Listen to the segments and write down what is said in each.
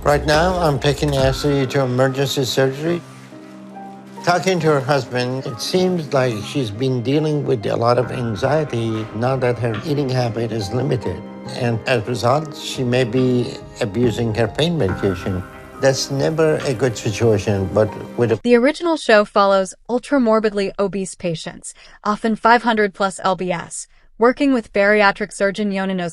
Right now, I'm taking Ashley to emergency surgery. Talking to her husband, it seems like she's been dealing with a lot of anxiety now that her eating habit is limited. And as a result, she may be abusing her pain medication. That's never a good situation, but with a The original show follows ultra-morbidly obese patients, often 500 plus lbs, working with bariatric surgeon Yonah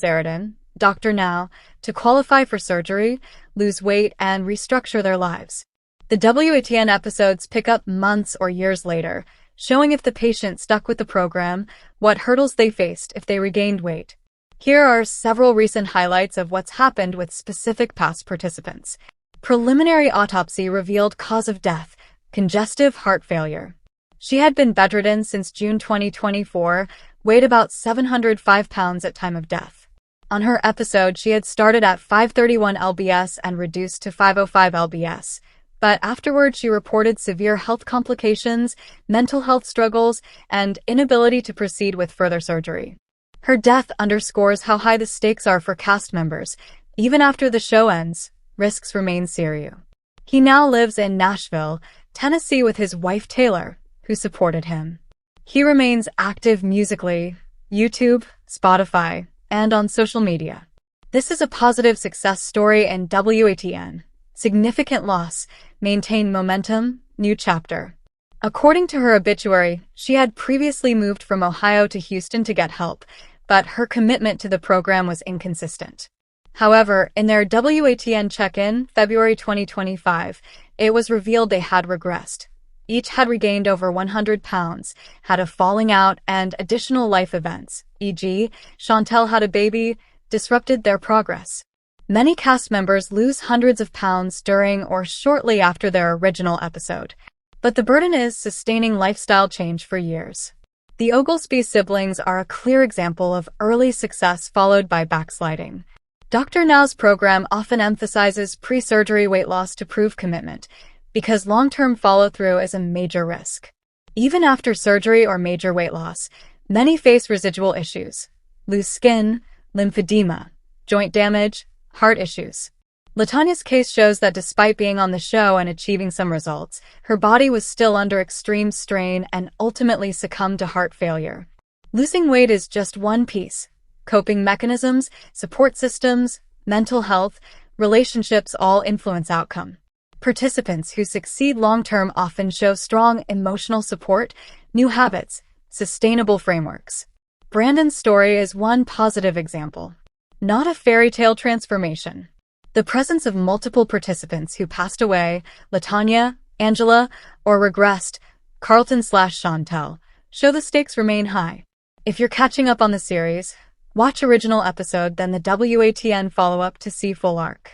Dr. Now, to qualify for surgery, lose weight, and restructure their lives. The WATN episodes pick up months or years later, showing if the patient stuck with the program, what hurdles they faced if they regained weight. Here are several recent highlights of what's happened with specific past participants. Preliminary autopsy revealed cause of death, congestive heart failure. She had been bedridden since June 2024, weighed about 705 pounds at time of death. On her episode, she had started at 531 lbs and reduced to 505 lbs. But afterward, she reported severe health complications, mental health struggles, and inability to proceed with further surgery. Her death underscores how high the stakes are for cast members. Even after the show ends, risks remain serious. He now lives in Nashville, Tennessee with his wife Taylor, who supported him. He remains active musically, YouTube, Spotify, and on social media. This is a positive success story in WATN. Significant loss, maintain momentum, new chapter. According to her obituary, she had previously moved from Ohio to Houston to get help, but her commitment to the program was inconsistent. However, in their WATN check-in, February 2025, it was revealed they had regressed. Each had regained over 100 pounds, had a falling out, and additional life events, e.g., Chantel had a baby, disrupted their progress. Many cast members lose hundreds of pounds during or shortly after their original episode, but the burden is sustaining lifestyle change for years. The Oglesby siblings are a clear example of early success followed by backsliding. Dr. Now's program often emphasizes pre-surgery weight loss to prove commitment, because long-term follow-through is a major risk. Even after surgery or major weight loss, many face residual issues: loose skin, lymphedema, joint damage, heart issues. LaTonya's case shows that despite being on the show and achieving some results, her body was still under extreme strain and ultimately succumbed to heart failure. Losing weight is just one piece. Coping mechanisms, support systems, mental health, relationships all influence outcome. Participants who succeed long-term often show strong emotional support, new habits, sustainable frameworks. Brandon's story is one positive example. Not a fairy tale transformation. The presence of multiple participants who passed away, LaTonya, Angela, or regressed, Carlton/Chantel, show the stakes remain high. If you're catching up on the series, watch original episode, then the WATN follow-up to see full arc.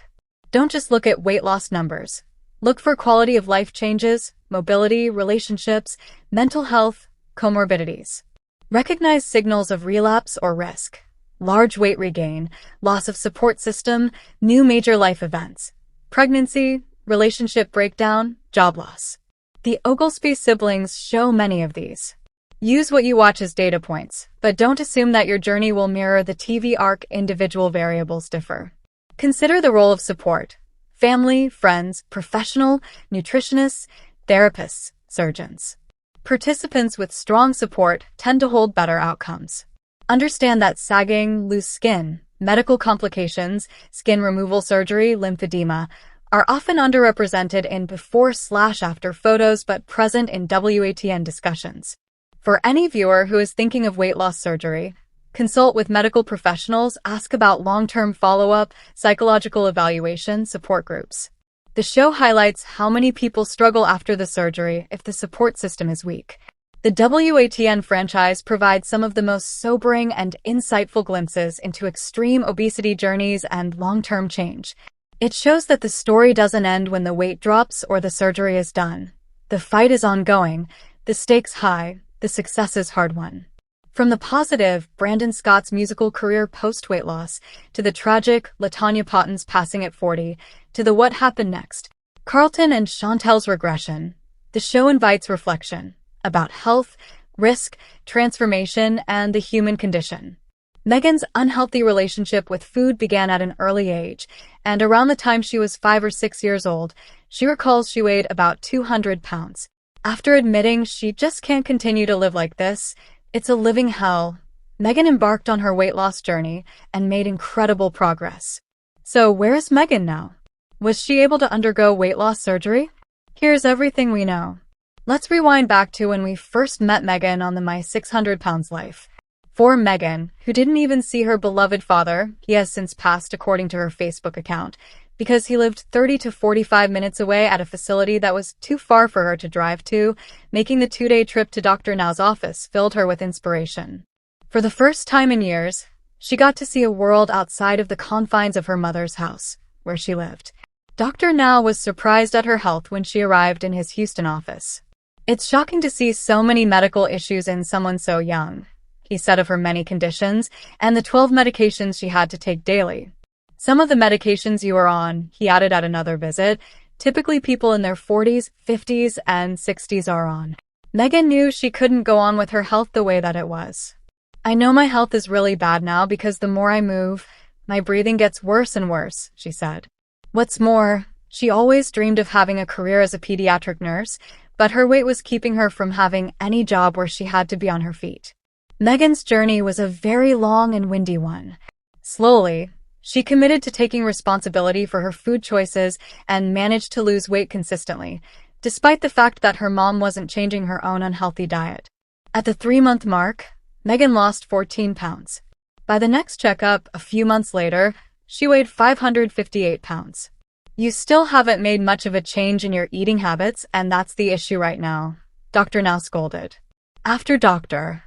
Don't just look at weight loss numbers. Look for quality of life changes, mobility, relationships, mental health, comorbidities. Recognize signals of relapse or risk. Large weight regain, loss of support system, new major life events, pregnancy, relationship breakdown, job loss. The Oglesby siblings show many of these. Use what you watch as data points, but don't assume that your journey will mirror the TV arc. Individual variables differ. Consider the role of support: family, friends, professional, nutritionists, therapists, surgeons. Participants with strong support tend to hold better outcomes. Understand that sagging, loose skin, medical complications, skin removal surgery, lymphedema, are often underrepresented in before/after photos but present in WATN discussions. For any viewer who is thinking of weight loss surgery, consult with medical professionals, ask about long-term follow-up, psychological evaluation, support groups. The show highlights how many people struggle after the surgery if the support system is weak. The WATN franchise provides some of the most sobering and insightful glimpses into extreme obesity journeys and long-term change. It shows that the story doesn't end when the weight drops or the surgery is done. The fight is ongoing, the stakes high, the success is hard-won. From the positive, Brandon Scott's musical career post-weight loss, to the tragic, LaTonya Potton's passing at 40, to the what happened next, Carlton and Chantel's regression, the show invites reflection about health, risk, transformation, and the human condition. Megan's unhealthy relationship with food began at an early age, and around the time she was 5 or 6 years old, she recalls she weighed about 200 pounds. After admitting she just can't continue to live like this, it's a living hell, Megan embarked on her weight loss journey and made incredible progress. So where is Megan now? Was she able to undergo weight loss surgery? Here's everything we know. Let's rewind back to when we first met Megan on the My 600 Pounds Life. For Megan, who didn't even see her beloved father, he has since passed according to her Facebook account, because he lived 30 to 45 minutes away at a facility that was too far for her to drive to, making the 2-day trip to Dr. Now's office filled her with inspiration. For the first time in years, she got to see a world outside of the confines of her mother's house, where she lived. Dr. Now was surprised at her health when she arrived in his Houston office. "It's shocking to see so many medical issues in someone so young," he said of her many conditions and the 12 medications she had to take daily. "Some of the medications you are on," he added at another visit, "typically people in their 40s, 50s, and 60s are on." Megan knew she couldn't go on with her health the way that it was. "I know my health is really bad now because the more I move, my breathing gets worse and worse," she said. What's more, she always dreamed of having a career as a pediatric nurse, but her weight was keeping her from having any job where she had to be on her feet. Megan's journey was a very long and windy one. Slowly, she committed to taking responsibility for her food choices and managed to lose weight consistently, despite the fact that her mom wasn't changing her own unhealthy diet. At the 3-month mark, Megan lost 14 pounds. By the next checkup, a few months later, she weighed 558 pounds. "You still haven't made much of a change in your eating habits, and that's the issue right now," Dr. Now scolded. After Dr.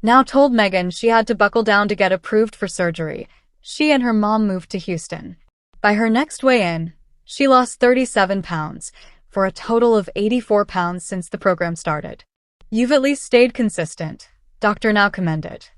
Now told Megan she had to buckle down to get approved for surgery, she and her mom moved to Houston. By her next weigh-in, she lost 37 pounds, for a total of 84 pounds since the program started. "You've at least stayed consistent," Dr. Now commended.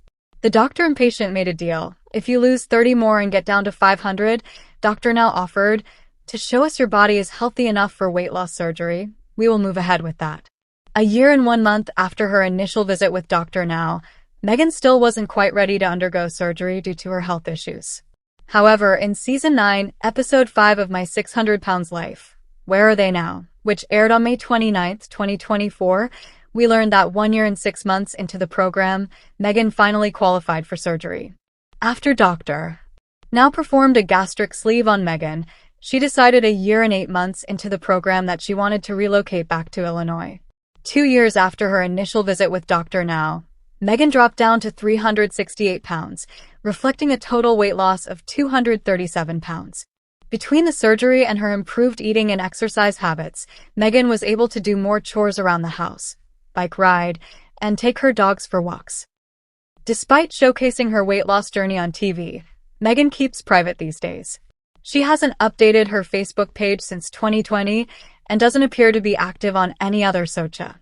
The doctor and patient made a deal. "If you lose 30 more and get down to 500, Dr. Now offered, to show us your body is healthy enough for weight loss surgery, we will move ahead with that." A year and 1 month after her initial visit with Dr. Now, Megan still wasn't quite ready to undergo surgery due to her health issues. However, in Season 9, Episode 5 of My 600 Pounds Life, Where Are They Now?, which aired on May 29, 2024, we learned that 1 year and 6 months into the program, Megan finally qualified for surgery. After Dr. Now performed a gastric sleeve on Megan, she decided a year and 8 months into the program that she wanted to relocate back to Illinois. 2 years after her initial visit with Dr. Now, Megan dropped down to 368 pounds, reflecting a total weight loss of 237 pounds. Between the surgery and her improved eating and exercise habits, Megan was able to do more chores around the house, bike ride, and take her dogs for walks. Despite showcasing her weight loss journey on TV, Megan keeps private these days. She hasn't updated her Facebook page since 2020 and doesn't appear to be active on any other social.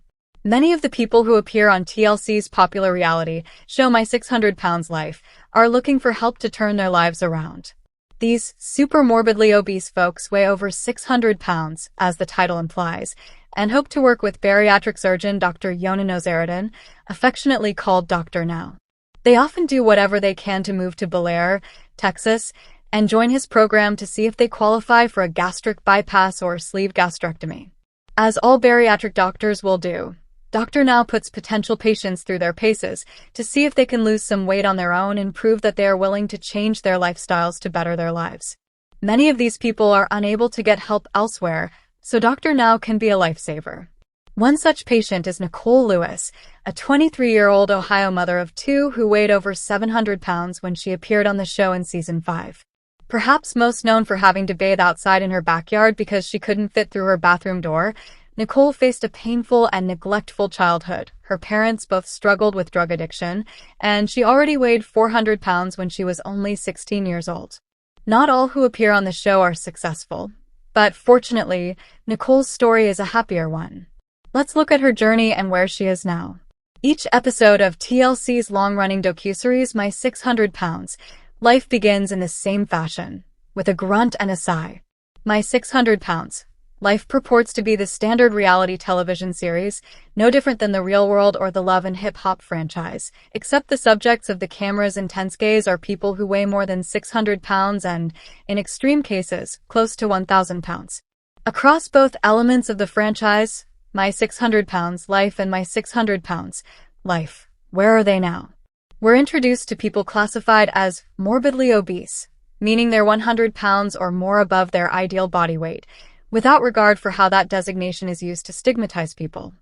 Many of the people who appear on TLC's popular reality show My 600 Pounds Life are looking for help to turn their lives around. These super morbidly obese folks weigh over 600 pounds, as the title implies, and hope to work with bariatric surgeon Dr. Yonan, affectionately called Dr. Now. They often do whatever they can to move to Bel Air, Texas, and join his program to see if they qualify for a gastric bypass or sleeve gastrectomy. As all bariatric doctors will do, Dr. Now puts potential patients through their paces to see if they can lose some weight on their own and prove that they are willing to change their lifestyles to better their lives. Many of these people are unable to get help elsewhere, so Dr. Now can be a lifesaver. One such patient is Nicole Lewis, a 23-year-old Ohio mother of 2 who weighed over 700 pounds when she appeared on the show in Season 5. Perhaps most known for having to bathe outside in her backyard because she couldn't fit through her bathroom door, Nicole faced a painful and neglectful childhood. Her parents both struggled with drug addiction, and she already weighed 400 pounds when she was only 16 years old. Not all who appear on the show are successful, but fortunately, Nicole's story is a happier one. Let's look at her journey and where she is now. Each episode of TLC's long-running docuseries My 600 Pounds Life begins in the same fashion, with a grunt and a sigh. My 600 pounds. Life purports to be the standard reality television series, no different than The Real World or the Love and Hip Hop franchise, except the subjects of the camera's intense gaze are people who weigh more than 600 pounds and, in extreme cases, close to 1,000 pounds. Across both elements of the franchise, My 600 Pounds Life and My 600 Pounds Life, where are they now? We're introduced to people classified as morbidly obese, meaning they're 100 pounds or more above their ideal body weight, without regard for how that designation is used to stigmatize people.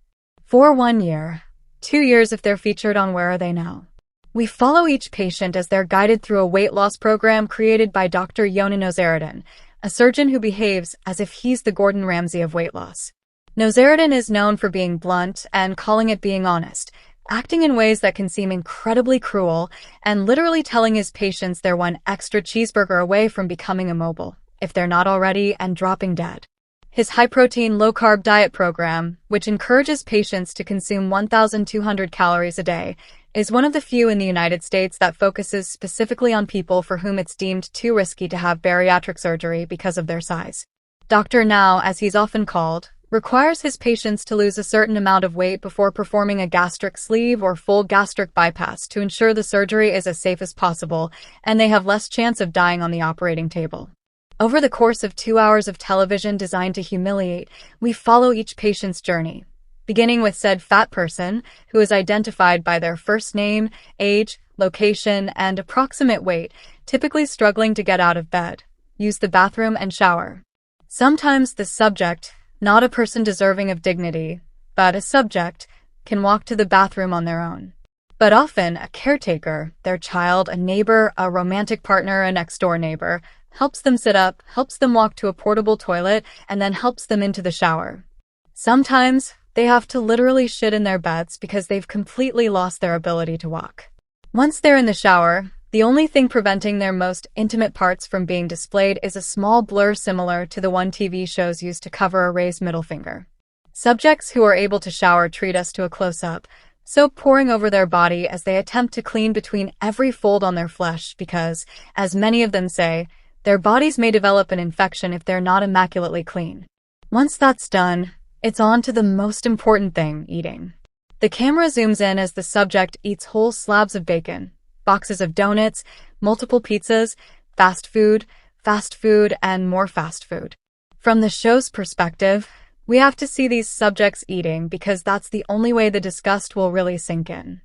For 1 year, 2 years if they're featured on Where Are They Now? We follow each patient as they're guided through a weight loss program created by Dr. Nozaridan, a surgeon who behaves as if he's the Gordon Ramsay of weight loss. Nozaridan is known for being blunt and calling it being honest, acting in ways that can seem incredibly cruel and literally telling his patients they're one extra cheeseburger away from becoming immobile, if they're not already, and dropping dead. His high-protein, low-carb diet program, which encourages patients to consume 1,200 calories a day, is one of the few in the United States that focuses specifically on people for whom it's deemed too risky to have bariatric surgery because of their size. Dr. Now, as he's often called, requires his patients to lose a certain amount of weight before performing a gastric sleeve or full gastric bypass to ensure the surgery is as safe as possible and they have less chance of dying on the operating table. Over the course of 2 hours of television designed to humiliate, we follow each patient's journey, beginning with said fat person, who is identified by their first name, age, location, and approximate weight, typically struggling to get out of bed, use the bathroom, and shower. Sometimes the subject, not a person deserving of dignity, but a subject, can walk to the bathroom on their own. But often, a caretaker, their child, a neighbor, a romantic partner, a next-door neighbor, helps them sit up, helps them walk to a portable toilet, and then helps them into the shower. Sometimes, they have to literally shit in their beds because they've completely lost their ability to walk. Once they're in the shower, the only thing preventing their most intimate parts from being displayed is a small blur similar to the one TV shows use to cover a raised middle finger. Subjects who are able to shower treat us to a close-up, soap pouring over their body as they attempt to clean between every fold on their flesh because, as many of them say, their bodies may develop an infection if they're not immaculately clean. Once that's done, it's on to the most important thing, eating. The camera zooms in as the subject eats whole slabs of bacon, boxes of donuts, multiple pizzas, fast food, and more fast food. From the show's perspective, we have to see these subjects eating because that's the only way the disgust will really sink in.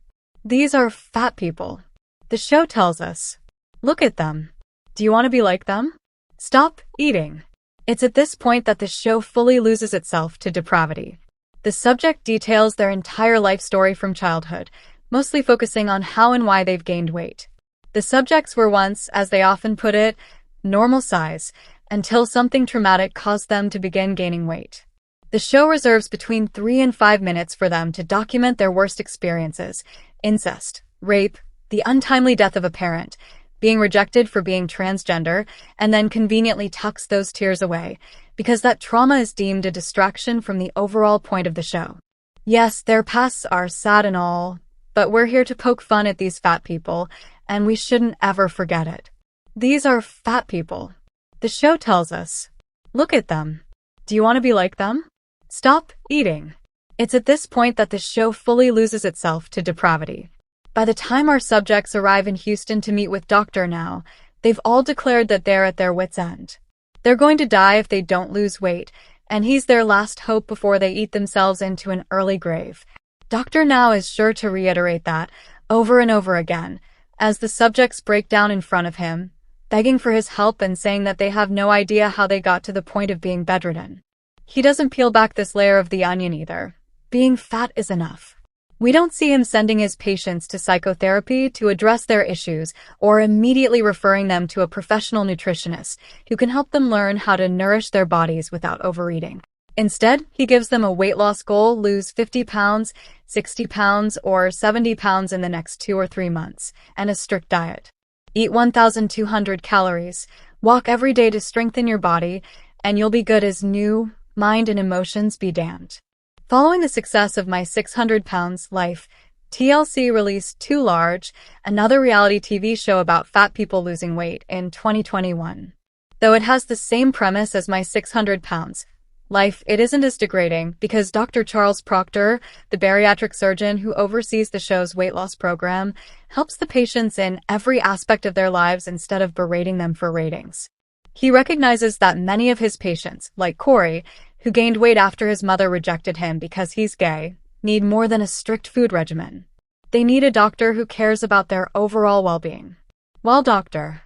These are fat people. The show tells us, look at them. Do you want to be like them? Stop eating. It's at this point that the show fully loses itself to depravity. The subject details their entire life story from childhood, mostly focusing on how and why they've gained weight. The subjects were once, as they often put it, normal size, until something traumatic caused them to begin gaining weight. The show reserves between 3 and 5 minutes for them to document their worst experiences: incest, rape, the untimely death of a parent, being rejected for being transgender, and then conveniently tucks those tears away, because that trauma is deemed a distraction from the overall point of the show. Yes, their pasts are sad and all, but we're here to poke fun at these fat people, and we shouldn't ever forget it. These are fat people. The show tells us, look at them. Do you want to be like them? Stop eating. It's at this point that the show fully loses itself to depravity. By the time our subjects arrive in Houston to meet with Dr. Now, they've all declared that they're at their wits' end. They're going to die if they don't lose weight, and he's their last hope before they eat themselves into an early grave. Dr. Now is sure to reiterate that over and over again, as the subjects break down in front of him, begging for his help and saying that they have no idea how they got to the point of being bedridden. He doesn't peel back this layer of the onion either. Being fat is enough. We don't see him sending his patients to psychotherapy to address their issues or immediately referring them to a professional nutritionist who can help them learn how to nourish their bodies without overeating. Instead, he gives them a weight loss goal: lose 50 pounds, 60 pounds, or 70 pounds in the next 2 or 3 months, and a strict diet. Eat 1,200 calories, walk every day to strengthen your body, and you'll be good as new. Mind and emotions be damned. Following the success of My 600 Pounds Life, TLC released Too Large, another reality TV show about fat people losing weight, in 2021. Though it has the same premise as My 600 Pounds, life, it isn't as degrading because Dr. Charles Proctor, the bariatric surgeon who oversees the show's weight loss program, helps the patients in every aspect of their lives instead of berating them for ratings. He recognizes that many of his patients, like Corey, who gained weight after his mother rejected him because he's gay, need more than a strict food regimen. They need a doctor who cares about their overall well-being. While Dr.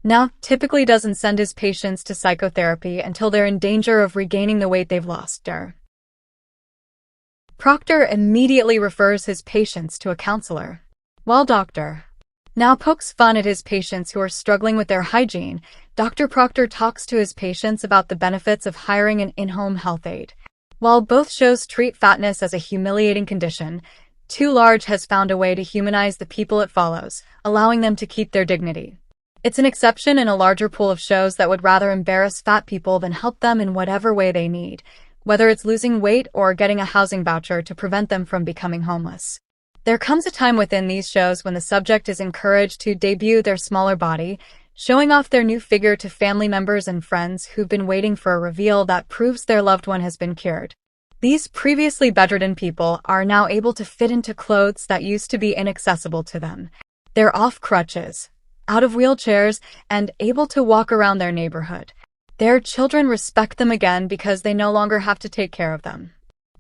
Now typically doesn't send his patients to psychotherapy until they're in danger of regaining the weight they've lost. Proctor immediately refers his patients to a counselor. While Dr. Now pokes fun at his patients who are struggling with their hygiene, Dr. Proctor talks to his patients about the benefits of hiring an in-home health aide. While both shows treat fatness as a humiliating condition, Too Large has found a way to humanize the people it follows, allowing them to keep their dignity. It's an exception in a larger pool of shows that would rather embarrass fat people than help them in whatever way they need, whether it's losing weight or getting a housing voucher to prevent them from becoming homeless. There comes a time within these shows when the subject is encouraged to debut their smaller body, showing off their new figure to family members and friends who've been waiting for a reveal that proves their loved one has been cured. These previously bedridden people are now able to fit into clothes that used to be inaccessible to them. They're off crutches, out of wheelchairs, and able to walk around their neighborhood. Their children respect them again because they no longer have to take care of them.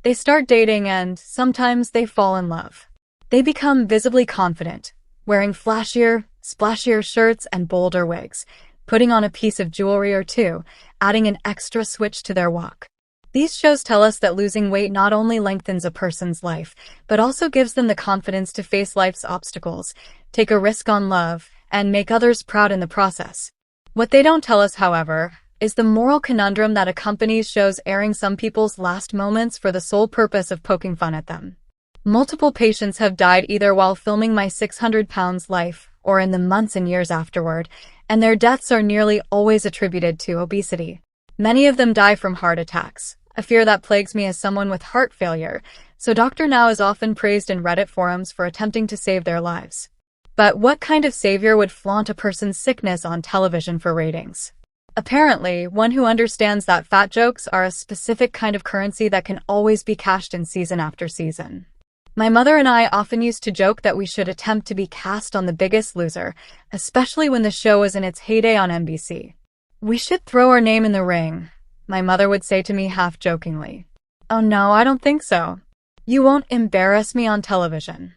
They start dating and sometimes they fall in love. They become visibly confident, wearing flashier, splashier shirts and bolder wigs, putting on a piece of jewelry or two, adding an extra switch to their walk. These shows tell us that losing weight not only lengthens a person's life, but also gives them the confidence to face life's obstacles, take a risk on love, and make others proud in the process. What they don't tell us, however, is the moral conundrum that accompanies shows airing some people's last moments for the sole purpose of poking fun at them. Multiple patients have died either while filming My 600 Pounds Life or in the months and years afterward, and their deaths are nearly always attributed to obesity. Many of them die from heart attacks, a fear that plagues me as someone with heart failure, so Dr. Now is often praised in Reddit forums for attempting to save their lives. But what kind of savior would flaunt a person's sickness on television for ratings? Apparently, one who understands that fat jokes are a specific kind of currency that can always be cashed in season after season. My mother and I often used to joke that we should attempt to be cast on The Biggest Loser, especially when the show was in its heyday on NBC. We should throw our name in the ring, my mother would say to me half-jokingly. Oh no, I don't think so. You won't embarrass me on television.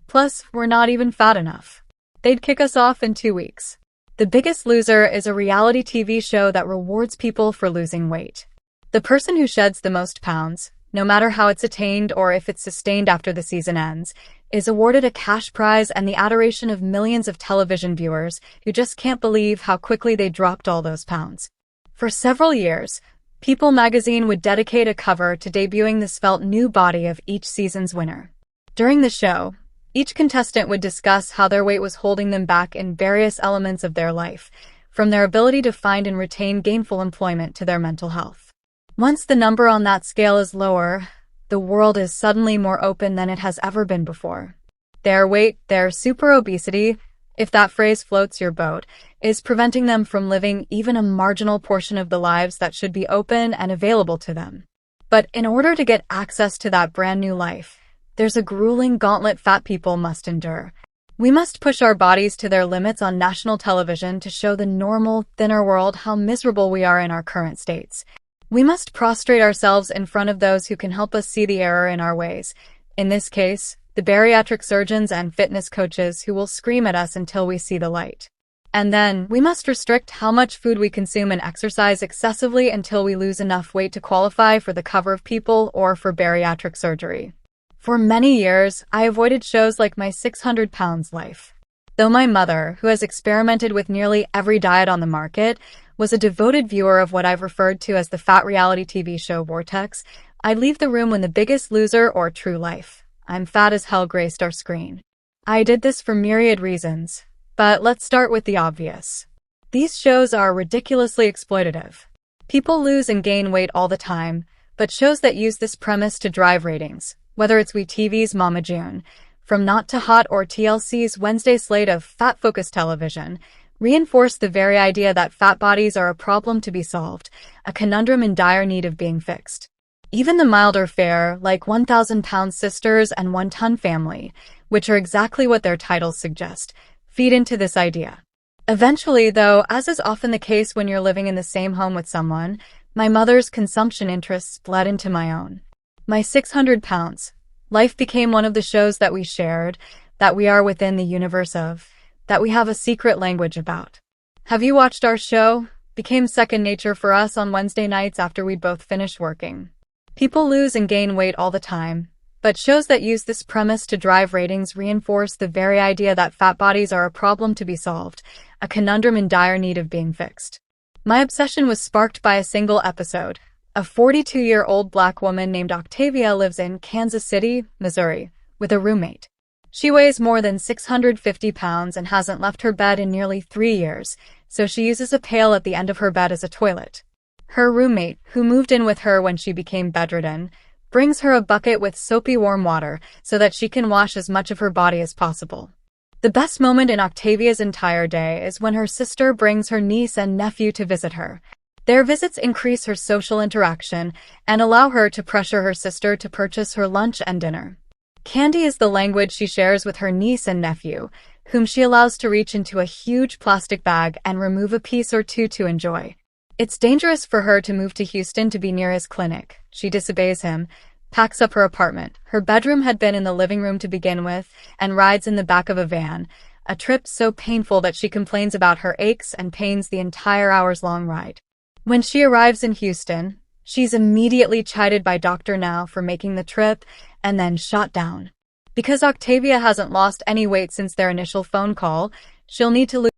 Plus, we're not even fat enough. They'd kick us off in 2 weeks. The Biggest Loser is a reality TV show that rewards people for losing weight. The person who sheds the most pounds, no matter how it's attained or if it's sustained after the season ends, is awarded a cash prize and the adoration of millions of television viewers who just can't believe how quickly they dropped all those pounds. For several years, People magazine would dedicate a cover to debuting the svelte new body of each season's winner. During the show, each contestant would discuss how their weight was holding them back in various elements of their life, from their ability to find and retain gainful employment to their mental health. Once the number on that scale is lower, the world is suddenly more open than it has ever been before. Their weight, their super obesity, if that phrase floats your boat, is preventing them from living even a marginal portion of the lives that should be open and available to them. But in order to get access to that brand new life, there's a grueling gauntlet fat people must endure. We must push our bodies to their limits on national television to show the normal, thinner world how miserable we are in our current states. We must prostrate ourselves in front of those who can help us see the error in our ways. In this case, the bariatric surgeons and fitness coaches who will scream at us until we see the light. And then, we must restrict how much food we consume and exercise excessively until we lose enough weight to qualify for the cover of People or for bariatric surgery. For many years, I avoided shows like My 600 Pounds Life. Though my mother, who has experimented with nearly every diet on the market, was a devoted viewer of what I've referred to as the fat reality TV show Vortex, I'd leave the room when The Biggest Loser or True Life, I'm Fat as Hell graced our screen. I did this for myriad reasons, but let's start with the obvious. These shows are ridiculously exploitative. People lose and gain weight all the time, but shows that use this premise to drive ratings, whether it's WeTV's Mama June, From Not to Hot or TLC's Wednesday slate of fat-focused television, reinforce the very idea that fat bodies are a problem to be solved, a conundrum in dire need of being fixed. Even the milder fare, like 1,000-pound sisters and 1-ton family, which are exactly what their titles suggest, feed into this idea. Eventually, though, as is often the case when you're living in the same home with someone, my mother's consumption interests bled into my own. My 600 pounds. Life became one of the shows that we shared, that we are within the universe of, that we have a secret language about. Have you watched our show? Became second nature for us on Wednesday nights after we'd both finished working. People lose and gain weight all the time, but shows that use this premise to drive ratings reinforce the very idea that fat bodies are a problem to be solved, a conundrum in dire need of being fixed. My obsession was sparked by a single episode. A 42-year-old black woman named Octavia lives in Kansas City, Missouri, with a roommate. She weighs more than 650 pounds and hasn't left her bed in nearly 3 years, so she uses a pail at the end of her bed as a toilet. Her roommate, who moved in with her when she became bedridden, brings her a bucket with soapy warm water so that she can wash as much of her body as possible. The best moment in Octavia's entire day is when her sister brings her niece and nephew to visit her. Their visits increase her social interaction and allow her to pressure her sister to purchase her lunch and dinner. Candy is the language she shares with her niece and nephew, whom she allows to reach into a huge plastic bag and remove a piece or two to enjoy. It's dangerous for her to move to Houston to be near his clinic. She disobeys him, packs up her apartment. Her bedroom had been in the living room to begin with, and rides in the back of a van, a trip so painful that she complains about her aches and pains the entire hours-long ride. When she arrives in Houston, she's immediately chided by Dr. Now for making the trip and then shot down. Because Octavia hasn't lost any weight since their initial phone call, she'll need to lose